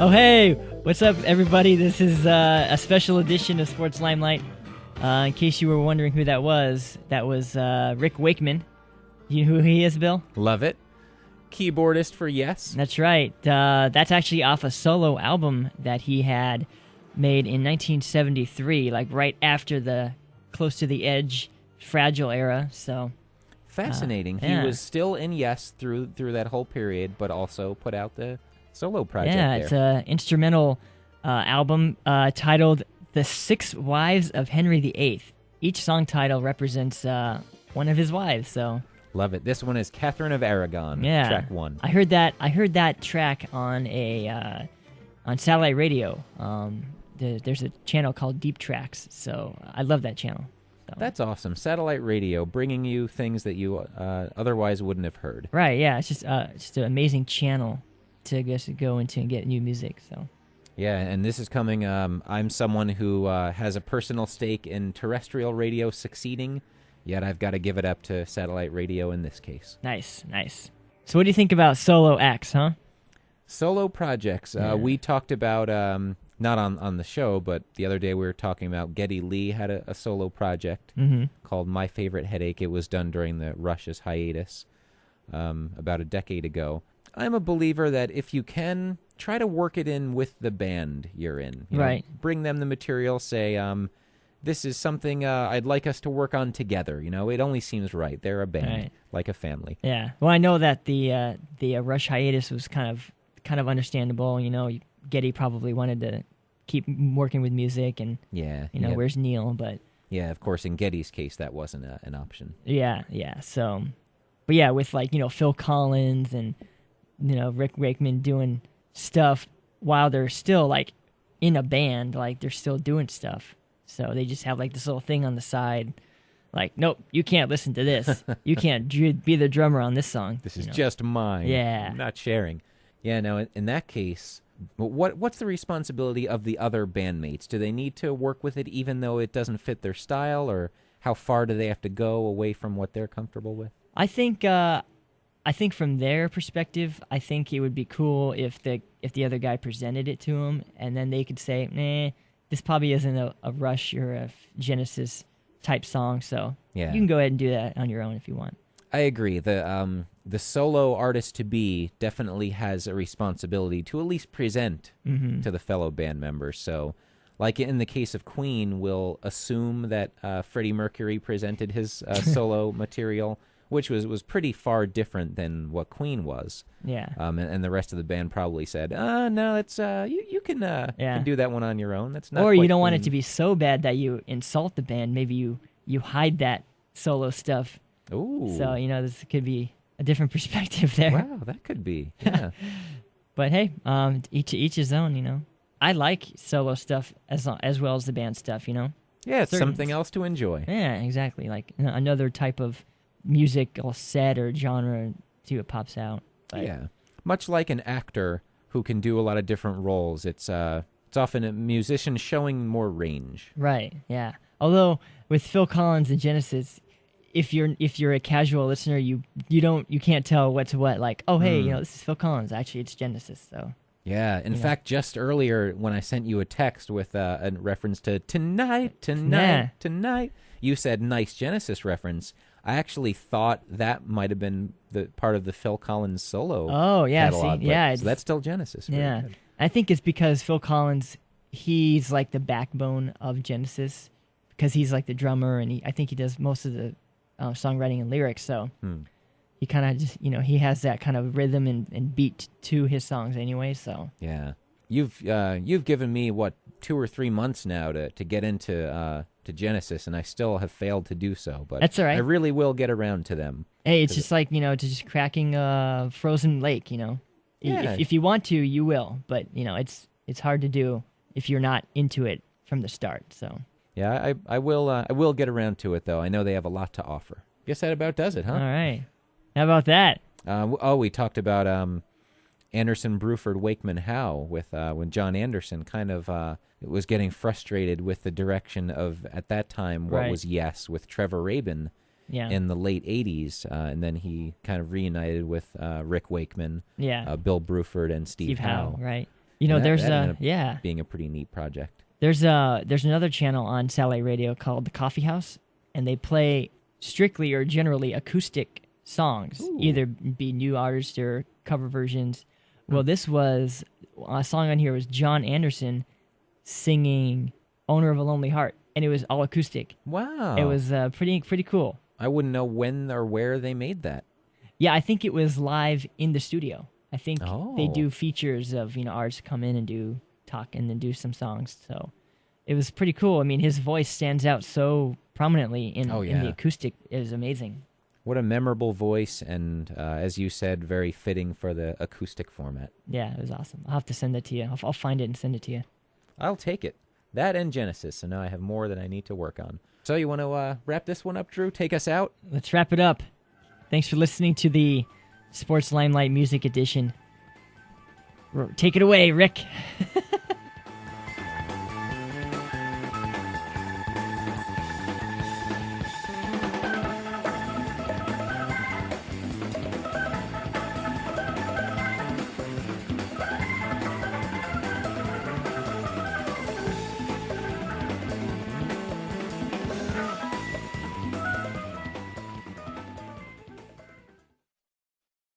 Oh, hey, what's up, everybody? This is a special edition of Sports Limelight. In case you were wondering who that was Rick Wakeman. You know who he is, Bill? Love it. Keyboardist for Yes. That's right. That's actually off a solo album that he had made in 1973, like right after the Close to the Edge, Fragile era. So Fascinating. yeah. He was still in Yes through that whole period, but also put out the solo project yeah, there. it's an instrumental album titled "The Six Wives of Henry VIII." Each song title represents one of his wives. So. Love it. This one is Catherine of Aragon, Yeah, track 1. I heard that track on on satellite radio. There's a channel called Deep Tracks, so I love that channel. So. That's awesome. Satellite radio, bringing you things that you otherwise wouldn't have heard. Right? Yeah, it's just an amazing channel to go into and get new music. So. Yeah, and this is coming. I'm someone who has a personal stake in terrestrial radio succeeding. Yet I've got to give it up to satellite radio in this case. Nice. So what do you think about solo acts, huh? Solo projects. Yeah. We talked about, not on the show, but the other day we were talking about Geddy Lee had a solo project called My Favorite Headache. It was done during the Rush's hiatus about a decade ago. I'm a believer that if you can, try to work it in with the band you're in. You know, right. bring them the material, say, this is something I'd like us to work on together. You know, it only seems right. They're a band, Right. like a family. Yeah. Well, I know that the Rush hiatus was kind of understandable. You know, Geddy probably wanted to keep working with music, and Yeah. you know, where's Neil? But yeah, of course, in Geddy's case, that wasn't an option. yeah. So, but yeah, with Phil Collins and Rick Wakeman doing stuff while they're still in a band, they're still doing stuff. So they just have this little thing on the side, nope, you can't listen to this. You can't be the drummer on this song. This is just mine. Yeah. I'm not sharing. Yeah, no, in that case, what's the responsibility of the other bandmates? Do they need to work with it even though it doesn't fit their style, or how far do they have to go away from what they're comfortable with? I think from their perspective, I think it would be cool if the other guy presented it to them, and then they could say, nah, this probably isn't a Rush or a Genesis type song, so Yeah. you can go ahead and do that on your own if you want. I agree. The solo artist to be definitely has a responsibility to at least present to the fellow band members. So, like in the case of Queen, we'll assume that Freddie Mercury presented his solo material, which was pretty far different than what Queen was. Yeah. And the rest of the band probably said, no, it's you can do that one on your own. That's not. Or you quite don't want it Queen." to be so bad that you insult the band. Maybe you hide that solo stuff. Ooh. So, this could be a different perspective there. Wow, that could be. Yeah. But hey, each his own, I like solo stuff as well as the band stuff, Yeah, it's something else to enjoy. Yeah, exactly. Another type of musical set or genre, see what pops out. But, Yeah. Much like an actor who can do a lot of different roles, it's often a musician showing more range. Right, yeah. Although with Phil Collins and Genesis, if you're a casual listener, you can't tell what's what. Hey, this is Phil Collins. Actually, it's Genesis. So Yeah. In fact, just earlier when I sent you a text with a reference to tonight, you said nice Genesis reference. I actually thought that might have been the part of the Phil Collins solo. Oh yeah, catalog, so that's still Genesis. Very yeah, good. I think it's because Phil Collins, he's like the backbone of Genesis because he's like the drummer, and I think he does most of the songwriting and lyrics. So he kind of just he has that kind of rhythm and beat to his songs anyway. So Yeah. You've given me 2 or 3 months now to get into to Genesis, and I still have failed to do so. But that's all right. I really will get around to them. Hey, it's just to just cracking a frozen lake. Yeah. If you want to, you will. But it's hard to do if you're not into it from the start. So Yeah, I will get around to it though. I know they have a lot to offer. Guess that about does it, huh? all right, how about that? We talked about Anderson, Bruford, Wakeman, Howe with when John Anderson kind of was getting frustrated with the direction of, at that time, what Right. was Yes with Trevor Rabin Yeah. in the late 80s. And then he kind of reunited with Rick Wakeman, Yeah. Bill Bruford, and Steve Howe. Right. You know, And there's that ended up yeah, being a pretty neat project. there's another channel on satellite radio called the Coffee House, and they play strictly or generally acoustic songs, Ooh. either be new artists or cover versions. Well, this was a song on here was John Anderson singing "Owner of a Lonely Heart," and it was all acoustic. Wow. It was pretty cool. I wouldn't know when or where they made that. Yeah, I think it was live in the studio. I think they Oh. do features of artists come in and do talk and then do some songs. So it was pretty cool. I mean, his voice stands out so prominently in the acoustic. It is amazing. What a memorable voice, and as you said, very fitting for the acoustic format. Yeah, it was awesome. I'll have to send it to you. I'll find it and send it to you. I'll take it. That and Genesis, so now I have more that I need to work on. So you want to wrap this one up, Drew? Take us out? Let's wrap it up. Thanks for listening to the Sports Limelight Music Edition. Take it away, Rick.